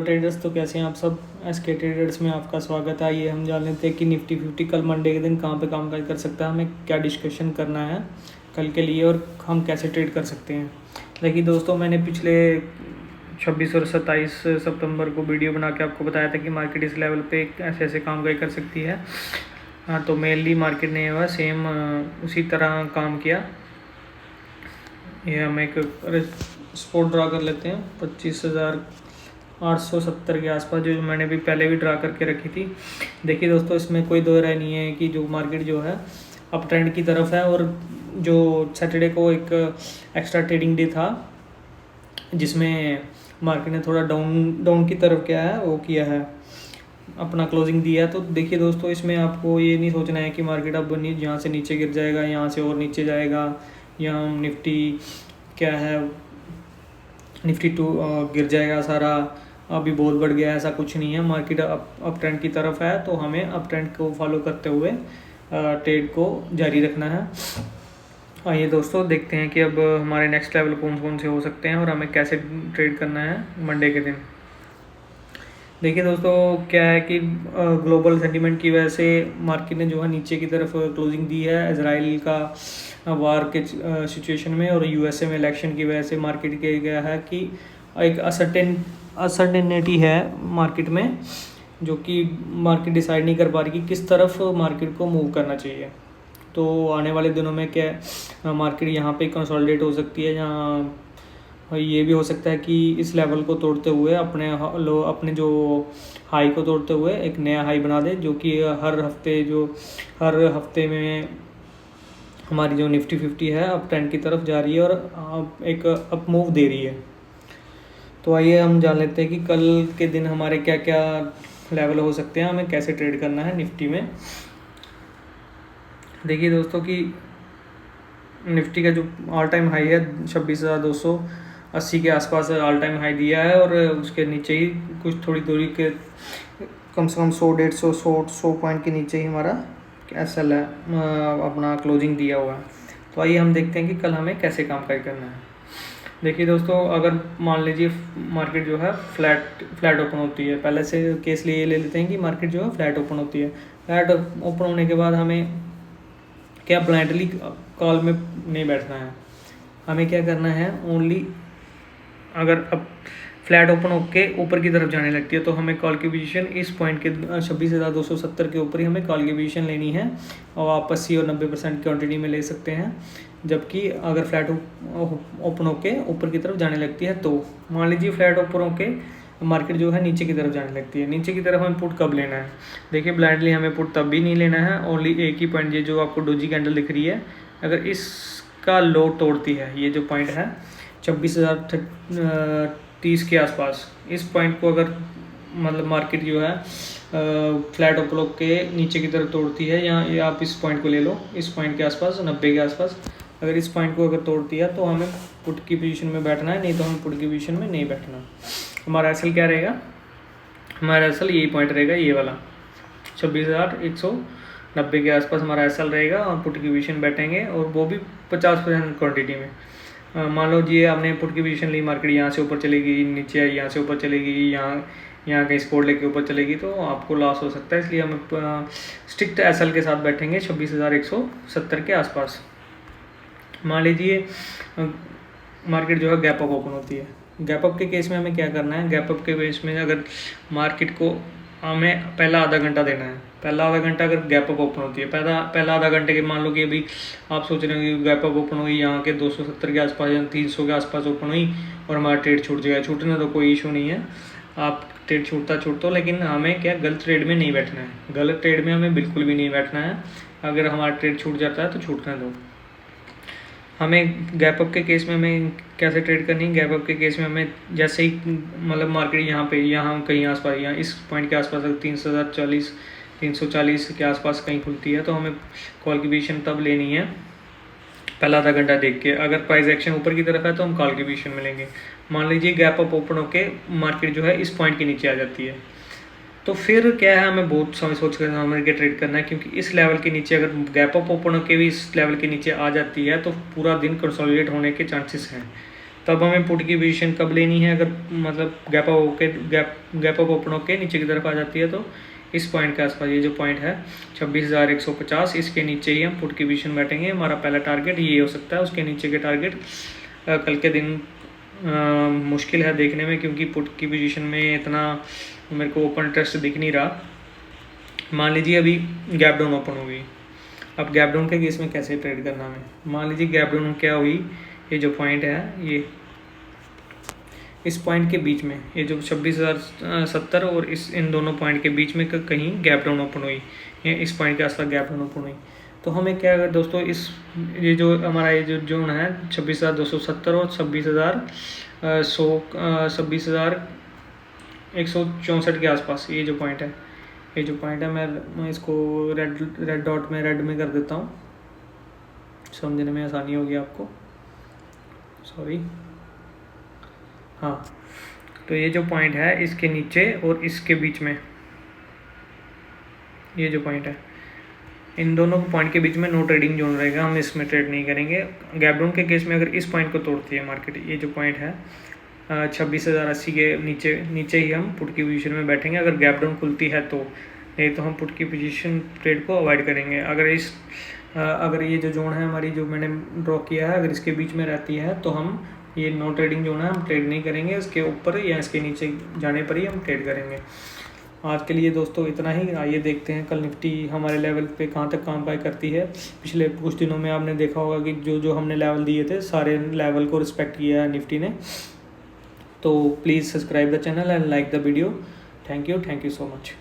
Traders तो कैसे हैं आप सब। एसके ट्रेडर्स में आपका स्वागत है। आइए हम जान लेते हैं कि निफ्टी 50 कल मंडे के दिन कहाँ पे कामकाज कर सकता है, हमें क्या डिस्कशन करना है कल के लिए और हम कैसे ट्रेड कर सकते हैं। देखिए दोस्तों, मैंने पिछले 26 और 27 सितंबर को वीडियो बना के आपको बताया था कि मार्केट इस लेवल पे ऐसे ऐसे कामकाज कर सकती है। हाँ, तो मेनली मार्केट ने वह सेम उसी तरह काम किया। ये हम एक स्पॉट ड्रा कर लेते हैं 25,870 के आसपास, जो मैंने भी पहले भी ड्रा करके रखी थी। देखिए दोस्तों, इसमें कोई दो राय नहीं है कि जो मार्केट जो है अप ट्रेंड की तरफ है। और जो सैटरडे को एक एक्स्ट्रा ट्रेडिंग डे था जिसमें मार्केट ने थोड़ा डाउन की तरफ क्या है वो किया है, अपना क्लोजिंग दिया है। तो देखिए दोस्तों, इसमें आपको ये नहीं सोचना है कि मार्केट अब यहाँ से नीचे गिर जाएगा, यहाँ से और नीचे जाएगा, यहाँ निफ्टी क्या है निफ्टी 2 गिर जाएगा सारा, अभी बहुत बढ़ गया है। ऐसा कुछ नहीं है। मार्केट अप ट्रेंड की तरफ है, तो हमें अप ट्रेंड को फॉलो करते हुए ट्रेड को जारी रखना है। आइए दोस्तों, देखते हैं कि अब हमारे नेक्स्ट लेवल कौन कौन से हो सकते हैं और हमें कैसे ट्रेड करना है मंडे के दिन। देखिए दोस्तों, क्या है कि ग्लोबल सेंटीमेंट की वजह से मार्केट ने जो है नीचे की तरफ क्लोजिंग दी है। इजराइल का वार के सिचुएशन में और यूएसए में इलेक्शन की वजह से मार्केट के गया है कि एक असर्टेनिटी है मार्केट में, जो कि मार्केट डिसाइड नहीं कर पा रही कि किस तरफ मार्केट को मूव करना चाहिए। तो आने वाले दिनों में क्या मार्केट यहाँ पे कंसोलिडेट हो सकती है, जहाँ ये भी हो सकता है कि इस लेवल को तोड़ते हुए अपने जो हाई को तोड़ते हुए एक नया हाई बना दे, जो कि हर हफ्ते में हमारी जो निफ्टी 50 है अप ट्रेंड की तरफ जा रही है और एक अप मूव दे रही है। तो आइए हम जान लेते हैं कि कल के दिन हमारे क्या क्या लेवल हो सकते हैं, हमें कैसे ट्रेड करना है निफ्टी में। देखिए दोस्तों कि निफ्टी का जो ऑल टाइम हाई है 26,280 के आसपास ऑल टाइम हाई दिया है, और उसके नीचे ही कुछ थोड़ी दूरी के कम से कम 100 पॉइंट के नीचे ही हमारा एसएल है अपना क्लोजिंग दिया हुआ है। तो आइए हम देखते हैं कि कल हमें कैसे काम करना है। देखिए दोस्तों, अगर मान लीजिए मार्केट जो है फ्लैट ओपन होती है, पहले से केस लिए ले लेते हैं कि मार्केट जो है फ्लैट ओपन होती है। फ्लैट ओपन होने के बाद हमें क्या ब्लाइंडली कॉल में नहीं बैठना है। हमें क्या करना है, ओनली अगर अब फ्लैट ओपन होके ऊपर की तरफ जाने लगती है तो हमें कॉल की पोजीशन इस पॉइंट के 26,270 के ऊपर ही हमें कॉल की पोजीशन लेनी है, और आप 80 और 90% क्वांटिटी में ले सकते हैं। जबकि अगर फ्लैट ओपन होके ऊपर की तरफ जाने लगती है, तो मान लीजिए फ्लैट ओपन होके मार्केट जो है नीचे की तरफ जाने लगती है, नीचे की तरफ हमें पुट कब लेना है। देखिए, ब्लाइंडली हमें पुट तब भी नहीं लेना है। ओनली एक ही पॉइंट, ये जो आपको डोजी कैंडल दिख रही है, अगर इसका लो तोड़ती है, ये जो पॉइंट है 26,030 के आसपास, इस पॉइंट को अगर मतलब मार्केट जो है फ्लैट ओपन के नीचे की तरफ तोड़ती है, या आप इस पॉइंट को ले लो, इस पॉइंट के आसपास 90 के आसपास, अगर इस पॉइंट को अगर तोड़ती है तो हमें पुट की पोजीशन में बैठना है, नहीं तो हमें पुट की पोजीशन में नहीं बैठना। हमारा एसएल क्या रहेगा, हमारा एसएल यही पॉइंट रहेगा, ये वाला 26,190 के आसपास हमारा एसएल रहेगा, और पुट की पोजीशन बैठेंगे, और वो भी 50% क्वान्टिटी में। मान लो जी आपने पुट की पोजीशन ली, मार्केट यहाँ से ऊपर चलेगी, नीचे आई यहाँ से ऊपर चलेगी, यहाँ कहीं स्पोर्ट लेके ऊपर चलेगी, तो आपको लॉस हो सकता है। इसलिए हम स्ट्रिक्ट एसएल के साथ बैठेंगे 26,170 के आसपास। मान लीजिए मार्केट जो है गैप अप ओपन होती है। गैप अप के केस में हमें क्या करना है, गैप अप के केस में अगर मार्केट को हमें पहला आधा घंटा देना है। पहला आधा घंटा अगर गैप अप ओपन होती है, पहला आधा घंटे के, मान लो कि अभी आप सोच रहे हैं कि गैप अप ओपन हुई यहाँ के 270 के आसपास या 300 के आसपास ओपन हुई और हमारा ट्रेड छूट जाएगा। छूटने तो कोई इशू नहीं है, आप ट्रेड छूटता, लेकिन हमें क्या गलत ट्रेड में नहीं बैठना है। गलत ट्रेड में हमें बिल्कुल भी नहीं बैठना है। अगर हमारा ट्रेड छूट जाता है तो छूटने दो। हमें गैप अप के केस में हमें कैसे ट्रेड करनी है। गैप अप के केस में हमें जैसे ही मतलब मार्केट यहाँ कहीं आसपास, यहाँ इस पॉइंट के आसपास अगर 340 के आसपास कहीं खुलती है, तो हमें कॉल की पोजीशन तब लेनी है पहला आधा घंटा देख के। अगर प्राइस एक्शन ऊपर की तरफ है तो हम कॉल की पोजीशन में लेंगे। मान लीजिए गैप अप ओपन होके मार्केट जो है इस पॉइंट के नीचे आ जाती है, तो फिर क्या है, हमें बहुत समय सोच कर हमें क्या ट्रेड करना है, क्योंकि इस लेवल के नीचे अगर गैप अप ओपन होकर भी इस लेवल के नीचे आ जाती है तो पूरा दिन कंसोलिडेट होने के चांसेस हैं। तब हमें पुट की पोजीशन कब लेनी है, अगर मतलब गैप अप ओपन होके नीचे की तरफ आ जाती है तो इस पॉइंट के आसपास, ये जो पॉइंट है 26,150, इसके नीचे ही हम पुट की पोजीशन बैठेंगे। हमारा पहला टारगेट ये हो सकता है। उसके नीचे के टारगेट कल के दिन मुश्किल है देखने में, क्योंकि पुट की पोजीशन में इतना मेरे को ओपन इंटरेस्ट दिख नहीं रहा। मान लीजिए अभी गैप डाउन ओपन हो गई, अब गैप डाउन के केस में कैसे ट्रेड करना हमें। मान लीजिए गैप डाउन क्या हुई, ये जो पॉइंट है, ये इस पॉइंट के बीच में, ये जो 26,070 और इन दोनों पॉइंट के बीच में कहीं गैप डाउन ओपन हुई, या इस पॉइंट के आसपास गैप डाउन ओपन हुई, तो हमें क्या अगर दोस्तों ये जो हमारा ये जो जोन है 26,270 और 26,164 के आसपास, ये जो पॉइंट है, मैं इसको रेड डॉट में रेड में कर देता हूँ, समझने में आसानी होगी आपको, सॉरी। हाँ, तो ये जो पॉइंट है इसके नीचे और इसके बीच में, ये जो पॉइंट है, इन दोनों पॉइंट के बीच में नो ट्रेडिंग जोन रहेगा, हम इसमें ट्रेड नहीं करेंगे। गैप डाउन के केस में अगर इस पॉइंट को तोड़ती है मार्केट, ये जो पॉइंट है 26,080 के नीचे ही हम पुट की पोजीशन में बैठेंगे, अगर गैप डाउन खुलती है तो, नहीं तो हम पुट की पोजीशन ट्रेड को अवॉइड करेंगे। अगर ये जो जोन है हमारी, जो मैंने ड्रॉ किया है, अगर इसके बीच में रहती है तो हम ये नो ट्रेडिंग जोन है, हम ट्रेड नहीं करेंगे। इसके ऊपर या इसके नीचे जाने पर ही हम ट्रेड करेंगे। आज के लिए दोस्तों इतना ही। आइए देखते हैं कल निफ्टी हमारे लेवल पे कहाँ तक काम बाय करती है। पिछले कुछ दिनों में आपने देखा होगा कि जो हमने लेवल दिए थे, सारे लेवल को रिस्पेक्ट किया है निफ्टी ने। तो please subscribe the channel and like the video. Thank you so much.